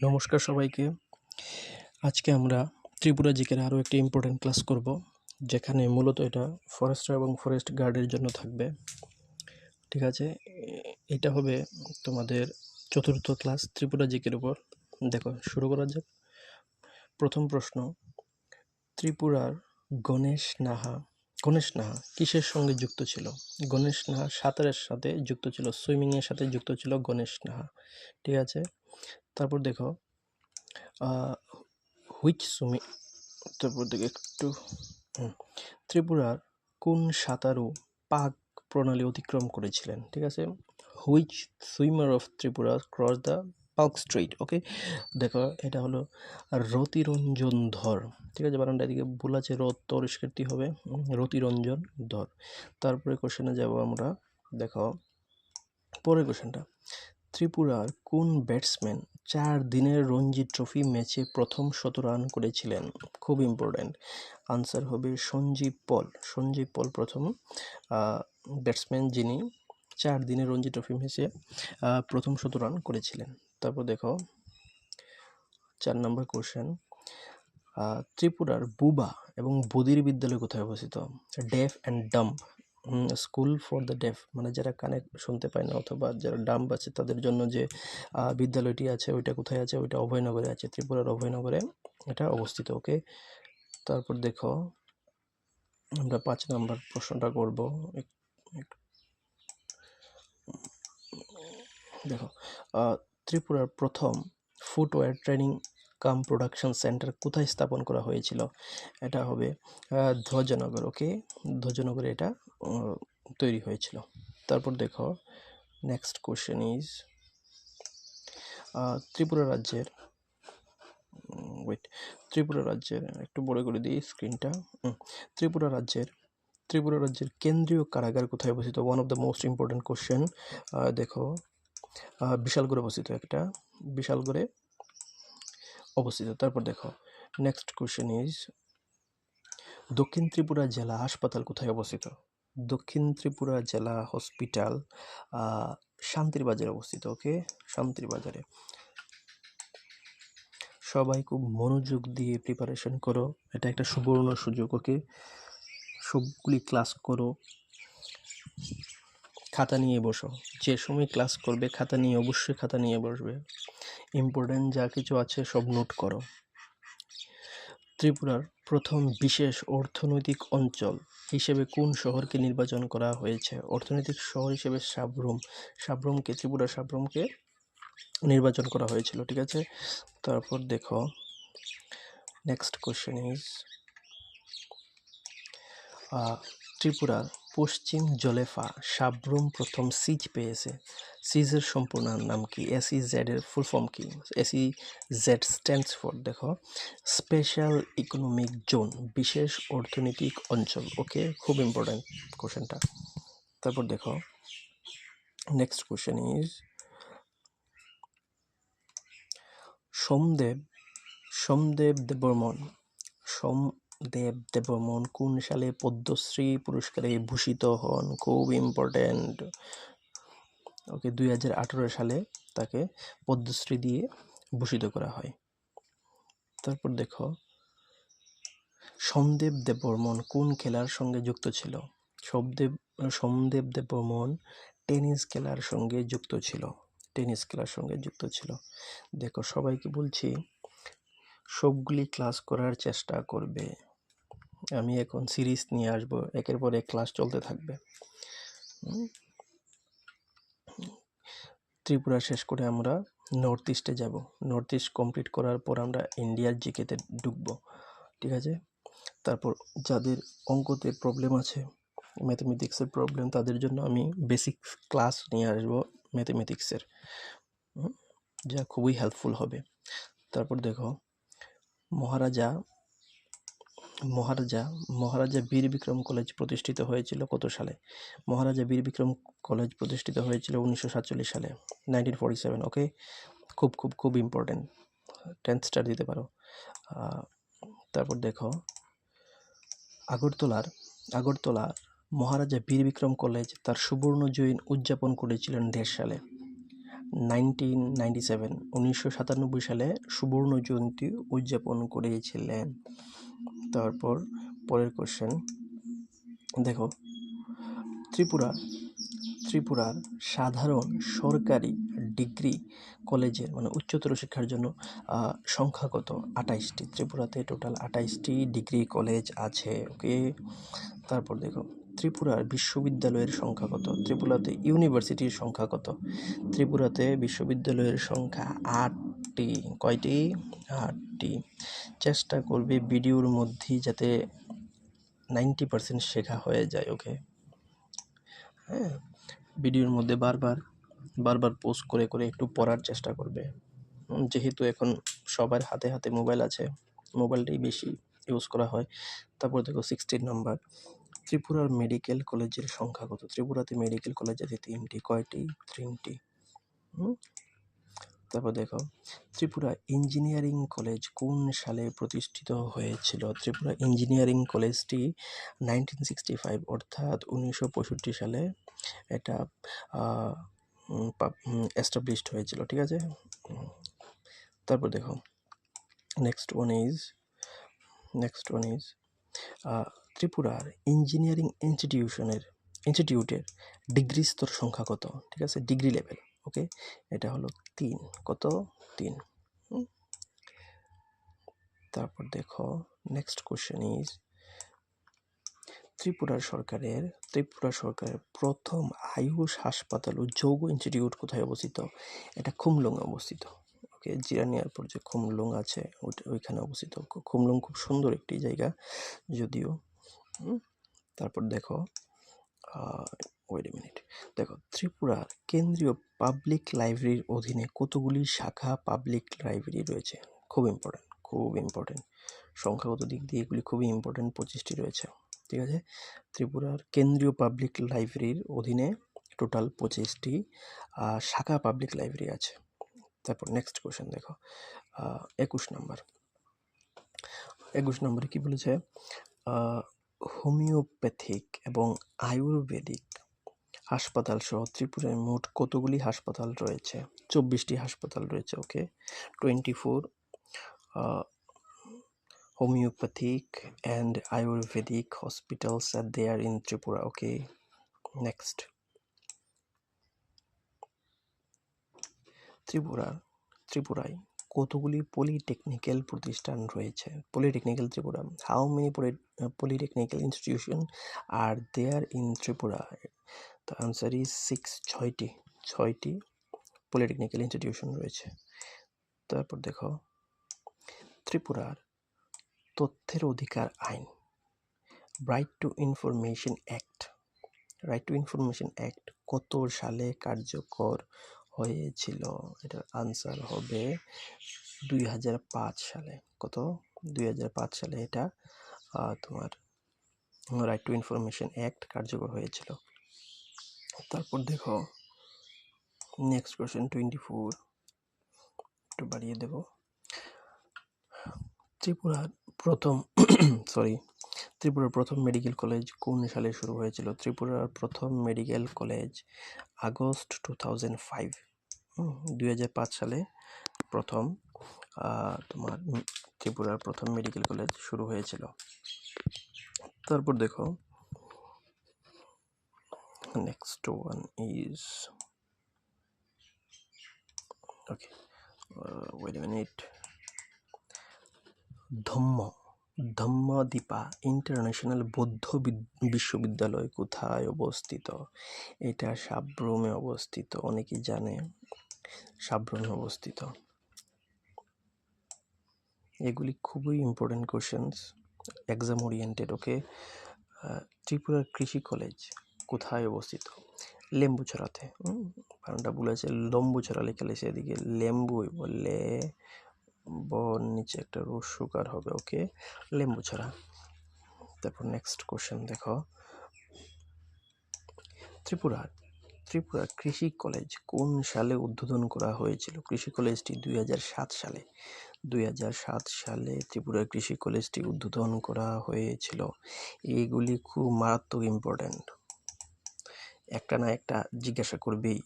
নমস্কার সবাইকে। আজকে আমরা ত্রিপুরা জিকের আরও একটি ইম্পর্টেন্ট ক্লাস করব, যেখানে মূলত এটা ফরেস্টার এবং ফরেস্ট গার্ডের জন্য থাকবে। ঠিক আছে, এটা হবে তোমাদের চতুর্থ ক্লাস ত্রিপুরা জিকের উপর। দেখো, শুরু করা যাক। প্রথম প্রশ্ন, ত্রিপুরার গণেশ নাহা কিসের সঙ্গে যুক্ত ছিল? গণেশ নাহা সাঁতারের সাথে যুক্ত ছিল, সুইমিংয়ের সাথে যুক্ত ছিল গণেশ নাহা। ঠিক আছে, তারপর দেখো হুইচ সুমি তারপর দিকে একটু ত্রিপুরার কোন সাঁতারু পাক প্রণালী অতিক্রম করেছিলেন? ঠিক আছে, which swimmer of Tripura cross the পাক স্ট্রেইট। ওকে, দেখো এটা হলো রতিরঞ্জন ধর। ঠিক আছে, বানানটা এদিকে ভুল আছে, তরিষ্কৃতি হবে রতিরঞ্জন ধর। তারপরে কোশ্চেনে যাব আমরা। দেখো পরের কোশ্চেনটা, ত্রিপুরার কোন ব্যাটসম্যান 4 দিনের রঞ্জি ট্রফি ম্যাচে প্রথম 100 রান করেছিলেন? খুব ইম্পর্ট্যান্ট, আনসার হবে সঞ্জীব পল প্রথম ব্যাটসম্যান, যিনি 4 দিনের রঞ্জি ট্রফি ম্যাচে প্রথম 100 রান করেছিলেন। তারপর দেখো 4 নম্বর কোশ্চেন, ত্রিপুরার বুবা এবং বদির বিদ্যালয় কোথায় অবস্থিত? Deaf and dumb school for the deaf, মানে যারা কানে শুনতে পায় না অথবা যারা ডাম্ব আছে তাদের জন্য যে বিদ্যালয়টি আছে, ওইটা কোথায় আছে? ওইটা অভয়নগরে আছে, ত্রিপুরার অভয়নগরে এটা অবস্থিত। ওকে, তারপর দেখো আমরা 5 নম্বর প্রশ্নটা করব। দেখো, ত্রিপুরার প্রথম ফুটওয়্যার ট্রেনিং কাম প্রোডাকশন সেন্টার কোথায় স্থাপন করা হয়েছিল? এটা হবে ধ্বজনগর। ওকে, ধ্বজনগরে এটা তৈরি হয়েছিল। তারপর দেখো নেক্সট কোশ্চেন ইজ, ত্রিপুরা রাজ্যের একটু বড় করে দিই স্ক্রিনটা। ত্রিপুরা রাজ্যের কেন্দ্রীয় কারাগার কোথায় অবস্থিত? One of the most important question. দেখো বিশালগড়ে অবস্থিত, একটা বিশালগড়ে অবস্থিত। তারপর দেখো নেক্সট কোশ্চেন ইজ, দক্ষিণ ত্রিপুরা জেলা হাসপাতাল কোথায় অবস্থিত? দক্ষিণ ত্রিপুরা জেলা হসপিটাল শান্তির বাজারে অবস্থিত। ওকে, শান্তির বাজারে। সবাই খুব মনোযোগ দিয়ে প্রিপারেশন করো, এটা একটা সুবর্ণ সুযোগ। ওকে, সবগুলি ক্লাস করো, খাতা নিয়ে বসো। যে সময় ক্লাস করবে অবশ্যই খাতা নিয়ে বসবে। ইম্পর্টেন্ট যা কিছু আছে সব নোট করো। ত্রিপুরার প্রথম বিশেষ অর্থনৈতিক অঞ্চল হিসেবে কোন শহরকে নির্বাচন করা হয়েছে? অর্থনৈতিক শহর হিসেবে ত্রিপুরা সাব্রুমকে নির্বাচন করা হয়েছিল। ঠিক আছে, তারপর দেখো নেক্সট কোশ্চেন ইজ, ত্রিপুরার পশ্চিম জলেফা সাব্রুম প্রথম সিজ পেয়েছে, সিজের সম্পূর্ণ নাম কি? SEZ এর ফুল ফর্ম কি? SEZ স্ট্যান্ডস ফর, দেখো স্পেশাল ইকোনমিক জোন, বিশেষ অর্থনৈতিক অঞ্চল। ওকে, খুব ইম্পর্ট্যান্ট কোশ্চেনটা। তারপর দেখো next question is, Somdev Debbarman কোন সালে পদ্মশ্রী পুরস্কারে ভূষিত হন? খুব ইম্পর্ট্যান্ট। ওকে, 2018 সালে তাকে পদ্মশ্রী দিয়ে ভূষিত করা হয়। তারপর দেখো সোমদেব দেববর্মন কোন খেলার সঙ্গে যুক্ত ছিল? সোমদেব দেববর্মন টেনিস খেলার সঙ্গে যুক্ত ছিল। দেখো সবাইকে বলছি সবগুলি ক্লাস করার চেষ্টা করবে। আমি এখন সিরিজ নিয়ে আসবো, একের পর এক ক্লাস চলতে থাকবে। ত্রিপুরা শেষ করে আমরা নর্থ ইস্টে যাব। নর্থ ইস্ট কমপ্লিট করার পর আমরা ইন্ডিয়ার জিকেতে ঢুকবো। ঠিক আছে, তারপর যাদের অঙ্কতে প্রবলেম আছে, ম্যাথমেটিক্সের প্রবলেম, তাদের জন্য আমি বেসিক ক্লাস নিয়ে আসবো ম্যাথমেটিক্সের, যা খুবই হেল্পফুল হবে। তারপর দেখো মহারাজা বীর বিক্রম কলেজ প্রতিষ্ঠিত হয়েছিল কত সালে? মহারাজা বীর বিক্রম কলেজ প্রতিষ্ঠিত হয়েছিল 1947 সালে, 1947। ওকে, খুব খুব খুব ইম্পর্টেন্ট, 10th স্টার দিতে পারো। তারপর দেখো আগরতলার মহারাজা বীর বিক্রম কলেজ তার সুবর্ণ জয়ন্তী উদযাপন করেছিলেন 1.5 সালে, 1997 সালে সুবর্ণ জয়ন্তী উদযাপন করেছিলেন। তারপর পরের কোশ্চেন দেখো, ত্রিপুরার সাধারণ সরকারি ডিগ্রি কলেজের মানে উচ্চতর শিক্ষার জন্য সংখ্যা কত? 28টি। ত্রিপুরাতে টোটাল 28টি ডিগ্রি কলেজ আছে। ওকে, তারপর দেখো ত্রিপুরার বিশ্ববিদ্যালয়ের সংখ্যা কত? ত্রিপুরাতে ইউনিভার্সিটির সংখ্যা কত? ত্রিপুরাতে বিশ্ববিদ্যালয়ের সংখ্যা 8টি। কয়টি? 8টি। চেষ্টা করবে ভিডিওর মধ্যেই যাতে 90% শেখা হয়ে যায়। ওকে, হ্যাঁ, ভিডিওর মধ্যে বারবার পোস্ট করে একটু পড়ার চেষ্টা করবে। যেহেতু এখন সবার হাতে হাতে মোবাইল আছে, মোবাইলটাই বেশি ইউজ করা হয়। তারপর দেখো 16 নাম্বার, ত্রিপুরার মেডিকেল কলেজের সংখ্যা কত? ত্রিপুরাতে মেডিকেল কলেজ আছে 3টি। কয়টি? 3টি। তারপর দেখো ত্রিপুরা ইঞ্জিনিয়ারিং কলেজ কোন সালে প্রতিষ্ঠিত হয়েছিল? ত্রিপুরা ইঞ্জিনিয়ারিং কলেজটি 1965 অর্থাৎ 1965 সালে এটা এস্টাবলিশড হয়েছিল। ঠিক আছে, তারপর দেখো নেক্সট ওয়ান ইজ ত্রিপুরার ইঞ্জিনিয়ারিং ইনস্টিটিউটের ডিগ্রি স্তর সংখ্যা কত? ঠিক আছে, ডিগ্রি লেভেল। ওকে, এটা হলো 3। কত? 3। তারপর দেখো নেক্সট কোশ্চেন ইজ ত্রিপুরা সরকারের প্রথম আয়ুষ হাসপাতাল ও যোগ ইনস্টিটিউট কোথায় অবস্থিত? এটা খুমলুঙে অবস্থিত। ওকে, জিরানি এয়ারপোর্ট যে খুমলুং আছে ওইখানে অবস্থিত। খুমলুং খুব সুন্দর একটি জায়গা যদিও। তারপর দেখো ওয়েট এ মিনিট, দেখো ত্রিপুরার কেন্দ্রীয় পাবলিক লাইব্রেরির অধীনে কতগুলি শাখা পাবলিক লাইব্রেরি রয়েছে? খুব ইম্পর্টেন্ট সংখ্যাগত দিক দিয়ে এগুলি খুবই ইম্পর্টেন্ট। 25টি রয়েছে। ঠিক আছে, ত্রিপুরার কেন্দ্রীয় পাবলিক লাইব্রেরির অধীনে টোটাল 25টি শাখা পাবলিক লাইব্রেরি আছে। তারপর নেক্সট কোশ্চেন দেখো 21 নম্বরে কি বলেছে? হোমিওপ্যাথিক এবং আয়ুর্বেদিক হাসপাতাল সহ ত্রিপুরায় মোট কতগুলি হাসপাতাল রয়েছে? 24টি হাসপাতাল রয়েছে। ওকে, 24 homeopathic and ayurvedic hospitals are there in Tripura. Okay, next, ত্রিপুরায় কতগুলি পলিটেকনিক্যাল প্রতিষ্ঠান রয়েছে? Polytechnical Tripura, how many polytechnical institution are there in Tripura? The answer is 6. 6টি পলিটেকনিক্যাল ইনস্টিটিউশন রয়েছে। তারপর দেখো ত্রিপুরার তথ্যের অধিকার আইন, রাইট টু ইনফরমেশন অ্যাক্ট কত সালে কার্যকর হয়েছিল? এটার আনসার হবে 2005 সালে। কত? 2005 সালে এটা তোমার রাইট টু ইনফরমেশন অ্যাক্ট কার্যকর হয়েছিল। তারপর দেখো নেক্সট কোশ্চেন 24, একটু বাড়িয়ে দেব। ত্রিপুরার প্রথম মেডিকেল কলেজ কোন সালে শুরু হয়েছিল? ত্রিপুরার প্রথম মেডিকেল কলেজ আগস্ট 2005 সালে প্রথম তোমার ত্রিপুরার প্রথম মেডিকেল কলেজ শুরু হয়েছিল। তারপর দেখো next one is okay, wait a minute, Dhammadipa international বৌদ্ধ বিশ্ববিদ্যালয় কোথায় অবস্থিত? এটা সাব্রুমে অবস্থিত। অনেকেই জানে সাব্রুমে অবস্থিত। এগুলি খুবই ইম্পর্টেন্ট কোশ্চেন্স, এক্সাম ওরিয়েন্টেড। ওকে, ত্রিপুরার কৃষি কলেজ কোথায় অবস্থিত? লেম্বুছড়াতে। কারণটা বলেছে লম্বুছড়া লেখা লেছে, এদিকে লেম্বু বললে নিচে একটা রস্যকার হবে। ওকে, লেম্বুছড়া। তারপর নেক্সট কোশ্চেন দেখো ত্রিপুরার কৃষি কলেজ কোন সালে উদ্বোধন করা হয়েছিল? কৃষি কলেজটি 2007 সালে। 2007 সালে ত্রিপুরার কৃষি কলেজটি উদ্বোধন করা হয়েছিল। এইগুলি খুব মারাত্মক ইম্পর্টেন্ট, একটা না একটা জিজ্ঞাসা করবেই।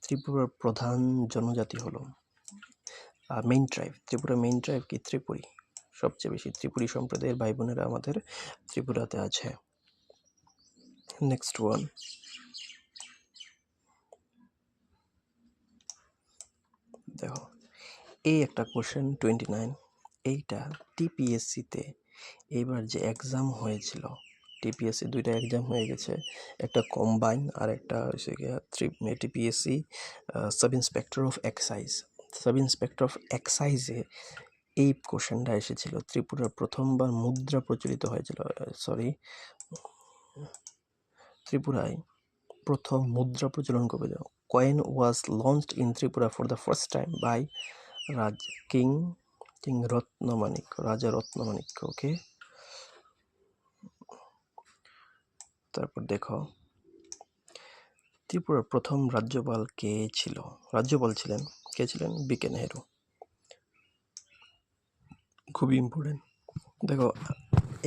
ত্রিপুরার প্রধান জনজাতি হলো main tribe. Tripura main tribe কি? ত্রিপুরী। সবচেয়ে বেশি ত্রিপুরী সম্প্রদায়ের ভাই বোনেরা আমাদের ত্রিপুরাতে আছে। নেক্সট ওয়ান, দেখো এই একটা কোশ্চেন 29, এইটা টিপিএসসিতে এইবার যে এক্সাম হয়েছিল, টিপিএসসি দুইটা এক্সাম হয়ে গেছে, একটা কম্বাইন আর একটা হচ্ছে TPSC sub inspector of excise. Sub inspector of এক্সাইজে এই কোশ্চেনটা এসেছিল, ত্রিপুরার প্রথমবার মুদ্রা প্রচলিত হয়েছিল, ত্রিপুরায় প্রথম মুদ্রা প্রচলন কবে দেওয়া? Coin was launched in Tripura for the first time by Raja Ratnamanikya. ওকে, তারপর দেখো ত্রিপুরার প্রথম রাজ্যপাল কে ছিল? রাজ্যপাল ছিলেন কে ছিলেন? বিকে নেহেরু। খুবই ইম্পর্টেন্ট। দেখো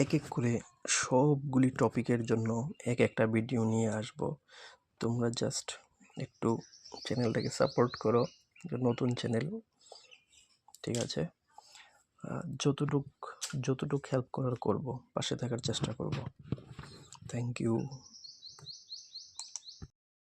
এক এক করে সবগুলি টপিকের জন্য এক একটা ভিডিও নিয়ে আসব, তোমরা জাস্ট একটু চ্যানেলটাকে সাপোর্ট করো, নতুন চ্যানেল, ঠিক আছে? যতটুক হেল্প করার করব, পাশে থাকার চেষ্টা করব। Thank you.